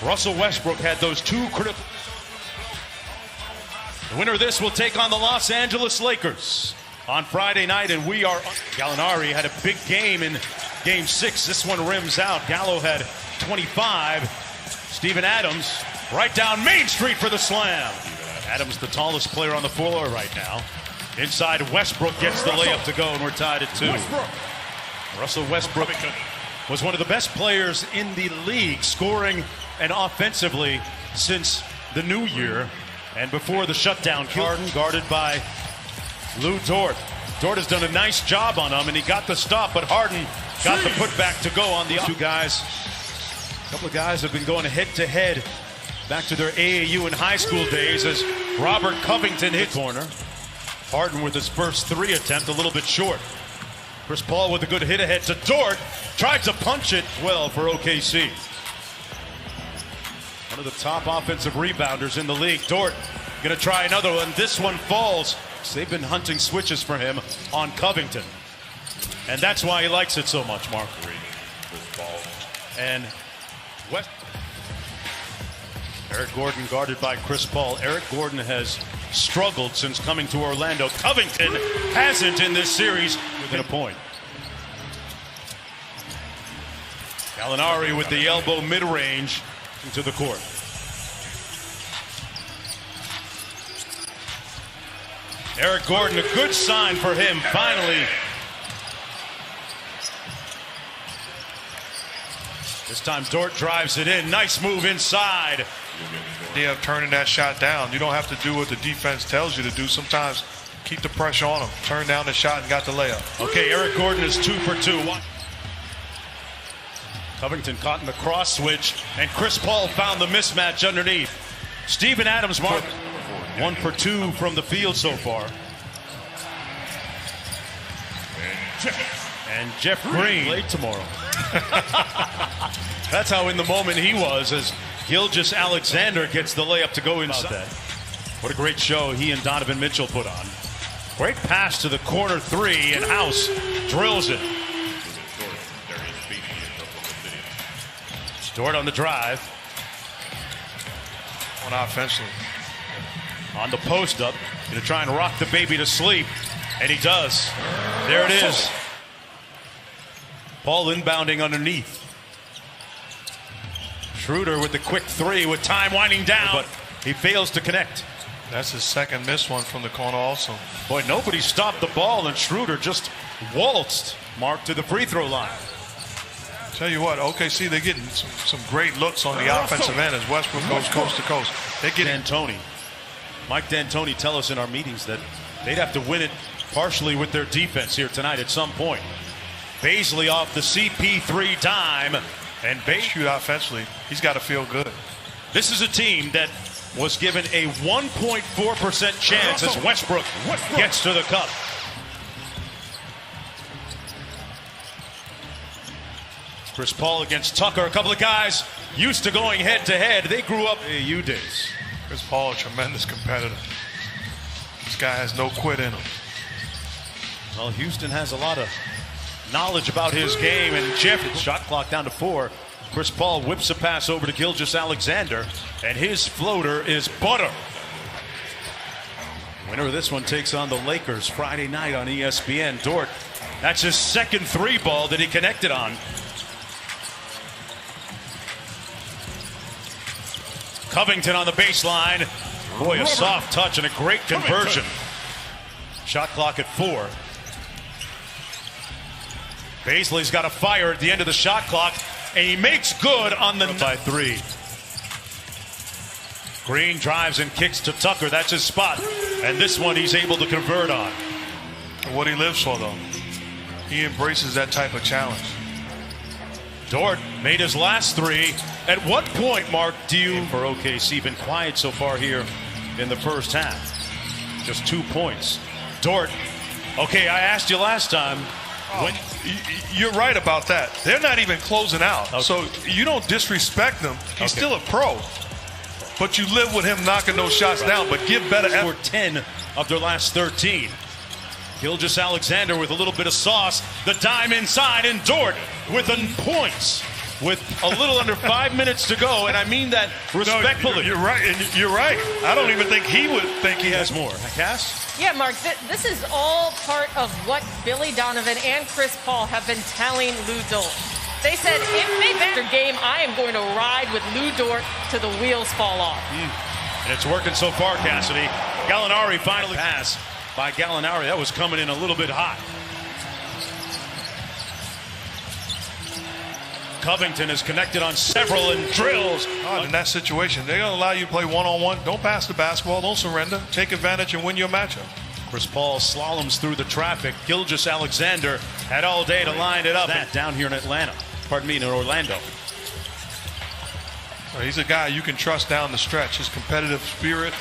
Russell Westbrook had those two critical. The winner of this will take on the Los Angeles Lakers on Friday night, and we are. Gallinari had a big game in Game 6. This one rims out. Gallo had 25. Steven Adams right down Main Street for the slam. Adams, the tallest player on the floor right now. Inside, Westbrook gets the layup to go, and we're tied at 2. Russell Westbrook was one of the best players in the league, scoring and offensively since the new year and before the shutdown. Harden guarded by Lou Dort. Dort has done a nice job on him, and he got the stop, but Harden got the putback to go on the two guys. A couple of guys have been going head-to-head back to their AAU and high school days as Robert Covington hit corner. Harden with his first 3 attempt, a little bit short. Chris Paul with a good hit ahead to Dort. Tried to punch it well for OKC. One of the top offensive rebounders in the league. Dort going to try another one. This one falls. They've been hunting switches for him on Covington. And that's why he likes it so much, Mark. And West. Eric Gordon guarded by Chris Paul. Eric Gordon has struggled since coming to Orlando. Covington hasn't in this series within a point. Gallinari with the elbow mid-range into the court. Eric Gordon, a good sign for him, finally. This time Dort drives it in. Nice move inside. Yeah, turning that shot down. You don't have to do what the defense tells you to do. Sometimes keep the pressure on him. Turn down the shot and got the layup. Okay, Eric Gordon is 2 for 2. Covington caught in the cross switch, and Chris Paul found the mismatch underneath. Steven Adams, Mark, 1 for 2 from the field so far. And Jeff Green late tomorrow. That's how in the moment he was as Gilgeous-Alexander gets the layup to go inside. What a great show he and Donovan Mitchell put on. Great pass to the corner 3, and House drills it. Dort on the drive. On offensively. On the post up. Going to try and rock the baby to sleep. And he does. There it is. Paul inbounding underneath. Schroeder with the quick 3 with time winding down. But he fails to connect. That's his second missed one from the corner also. Boy, nobody stopped the ball, and Schroeder just waltzed Mark to the free throw line. Tell you what, OKC, they're getting some great looks on the offensive end as Westbrook goes coast to coast. They get D'Antoni. Mike D'Antoni tell us in our meetings that they'd have to win it partially with their defense here tonight at some point. Baisley off the CP3 dime, and shoot offensively. He's got to feel good. This is a team that was given a 1.4% chance as Westbrook gets to the cup. Chris Paul against Tucker. A couple of guys used to going head-to-head. They grew up AAU days. Chris Paul, a tremendous competitor. This guy has no quit in him. Well, Houston has a lot of knowledge about his game, and Jeff, shot clock down to 4. Chris Paul whips a pass over to Gilgeous-Alexander, and his floater is butter. Winner of this one takes on the Lakers Friday night on ESPN. Dort, that's his second 3-ball that he connected on. Covington on the baseline. Boy, a soft touch and a great conversion. Shot clock at 4. Baisley's got a fire at the end of the shot clock, and he makes good on the by 3. Green drives and kicks to Tucker. That's his spot. And this one he's able to convert on. What he lives for, though. He embraces that type of challenge. Dort made his last 3. At what point, Mark, do you, for OKC, been quiet so far here in the first half? Just 2 points. Dort, okay, I asked you last time. You're right about that. They're not even closing out. Okay. So you don't disrespect them. He's still a pro. But you live with him knocking those shots down, but give better effort. 10 of their last 13. Gilgeous-Alexander with a little bit of sauce. The dime inside, and Dort with the points. with a little under 5 minutes to go, and I mean that respectfully. No, you're right, and you're right. I don't even think he would think he has more. Cass? Yeah, Mark, this is all part of what Billy Donovan and Chris Paul have been telling Lou Dort. They said, if they bet their game, I am going to ride with Lou Dort till the wheels fall off. And it's working so far, Cassidy. Gallinari finally passed by Gallinari. That was coming in a little bit hot. Covington is connected on several and drills. In that situation, they're going to allow you to play one-on-one. Don't pass the basketball. Don't surrender. Take advantage and win your matchup. Chris Paul slaloms through the traffic. Gilgeous-Alexander had all day to line it up. That down here in Atlanta. Pardon me, in Orlando. He's a guy you can trust down the stretch. His competitive spirit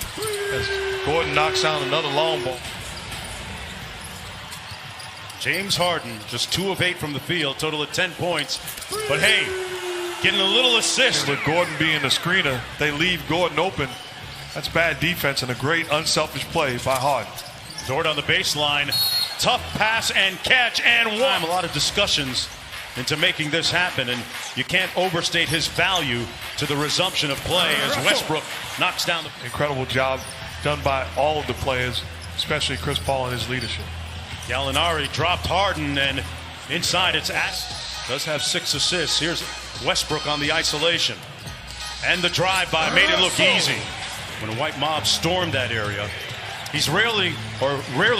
as Gordon knocks down another long ball. James Harden, just 2 of 8 from the field, total of 10 points. But hey, getting a little assist. With Gordon being the screener, they leave Gordon open. That's bad defense and a great unselfish play by Harden. Dort on the baseline. Tough pass and catch and one. A lot of discussions into making this happen, and you can't overstate his value to the resumption of play as Westbrook knocks down the... Incredible job done by all of the players, especially Chris Paul and his leadership. Gallinari dropped Harden, and inside it's does have 6 assists. Here's Westbrook on the isolation. And the drive-by made it look easy. When a white mob stormed that area, he's rarely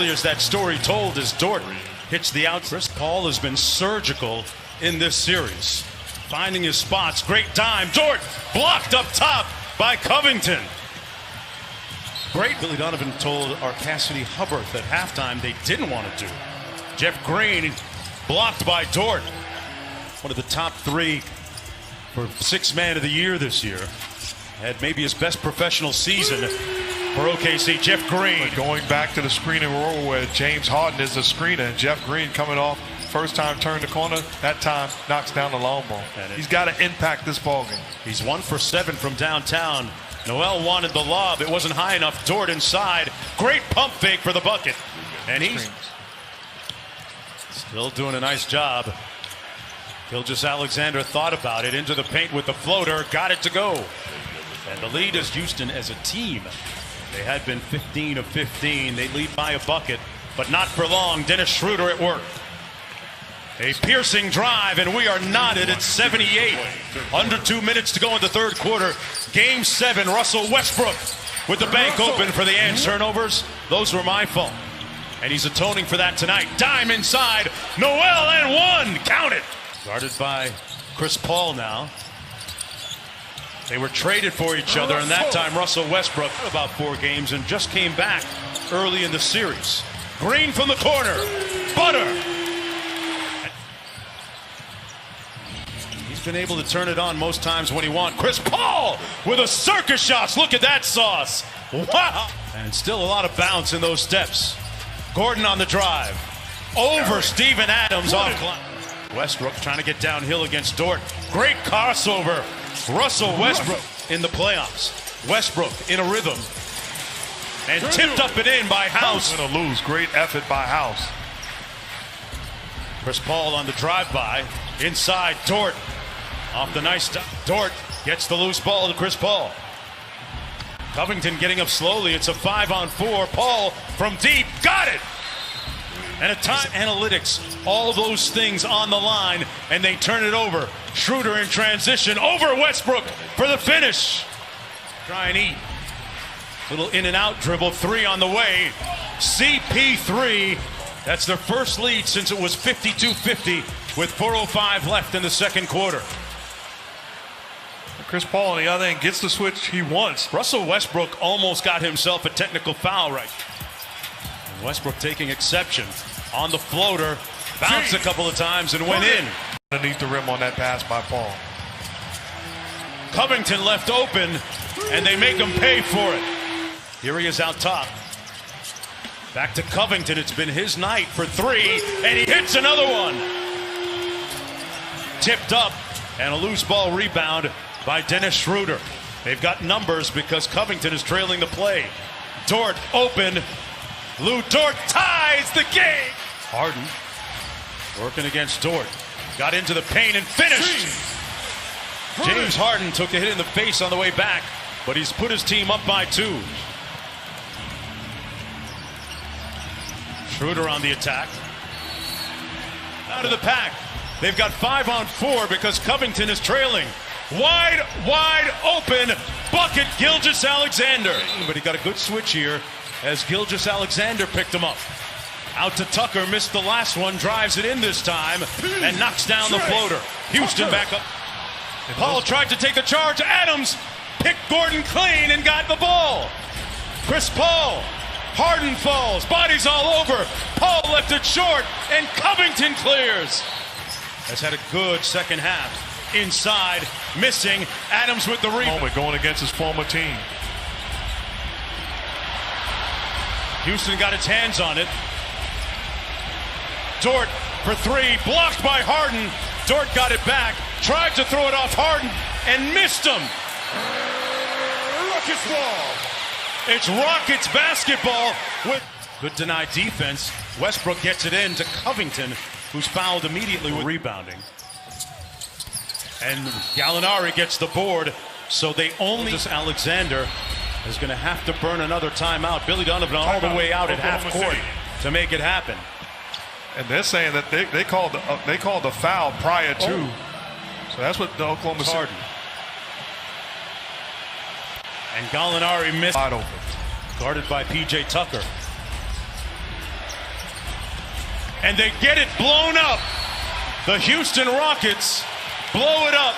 is that story told as Dort hits the out. Chris Paul has been surgical in this series, finding his spots. Great time. Dort blocked up top by Covington. Great. Billy Donovan told our Cassidy Hubbard at halftime they didn't want to do. Jeff Green blocked by Dort. One of the top 3 for 6th man of the year this year. Had maybe his best professional season for OKC. Jeff Green. But going back to the screening role where James Harden is the screener and Jeff Green coming off first time turn the corner, that time knocks down the long ball. He's got to impact this ball game. He's 1 for 7 from downtown. Noel wanted the lob. It wasn't high enough. Dort inside. Great pump fake for the bucket. And he's still doing a nice job. Gilgeous-Alexander thought about it. Into the paint with the floater. Got it to go. And the lead is Houston as a team. They had been 15 of 15. They lead by a bucket, but not for long. Dennis Schroeder at work. A piercing drive, and we are knotted at 78. Under 2 minutes to go in the third quarter. Game 7, Russell Westbrook with the bank open for the and turnovers. Those were my fault. And he's atoning for that tonight. Dime inside. Noel and 1. Count it. Guarded by Chris Paul now. They were traded for each other, and that time Russell Westbrook about 4 games and just came back early in the series. Green from the corner. Butter. He's been able to turn it on most times when he wants. Chris Paul with a circus shots. Look at that sauce. Wow. And still a lot of bounce in those steps. Gordon on the drive. Over Steven Adams off. Westbrook trying to get downhill against Dort. Great crossover. Russell Westbrook in the playoffs. Westbrook in a rhythm. And tipped up and in by House. Going to lose. Great effort by House. Chris Paul on the drive-by. Inside, Dort. Off the nice stop. Dort gets the loose ball to Chris Paul. Covington getting up slowly. It's a 5-on-4. Paul from deep. Got it! And a time analytics, all those things on the line, and they turn it over. Schroeder in transition over Westbrook for the finish. Try and eat. Little in and out dribble. 3 on the way. CP3. That's their first lead since it was 52-50 with 4:05 left in the second quarter. Chris Paul on the other end gets the switch he wants. Russell Westbrook almost got himself a technical foul right. Westbrook taking exception on the floater, bounced a couple of times and went in. Underneath the rim on that pass by Paul. Covington left open, and they make him pay for it. Here he is out top. Back to Covington. It's been his night for 3, and he hits another one. Tipped up, and a loose ball rebound by Dennis Schroeder. They've got numbers because Covington is trailing the play. Dort open. Lou Dort ties the game. Harden working against Dort. Got into the paint and finished. James Harden took a hit in the face on the way back, but he's put his team up by 2. Schroeder on the attack. Out of the pack. They've got 5-on-4 because Covington is trailing. Wide open bucket, Gilgeous-Alexander. But he got a good switch here as Gilgeous-Alexander picked him up. Out to Tucker, missed the last one, drives it in this time, and knocks down the floater. Houston back up. Paul tried to take the charge. Adams picked Gordon clean and got the ball. Chris Paul. Harden falls. Bodies all over. Paul left it short, and Covington clears. Has had a good second half. Inside, missing. Adams with the rebound. Going against his former team. Houston got its hands on it. Dort for 3, blocked by Harden. Dort got it back, tried to throw it off Harden, and missed him. Rockets ball. It's Rockets basketball with good denied defense. Westbrook gets it in to Covington, who's fouled immediately with rebounding. And Gallinari gets the board, so they only... Alexander is going to have to burn another timeout. Billy Donovan all the way out at half court to make it happen. And they're saying that they called the foul prior to. So that's what the Oklahoma City. And Gallinari missed. Wide open. Guarded by P.J. Tucker. And they get it blown up. The Houston Rockets blow it up.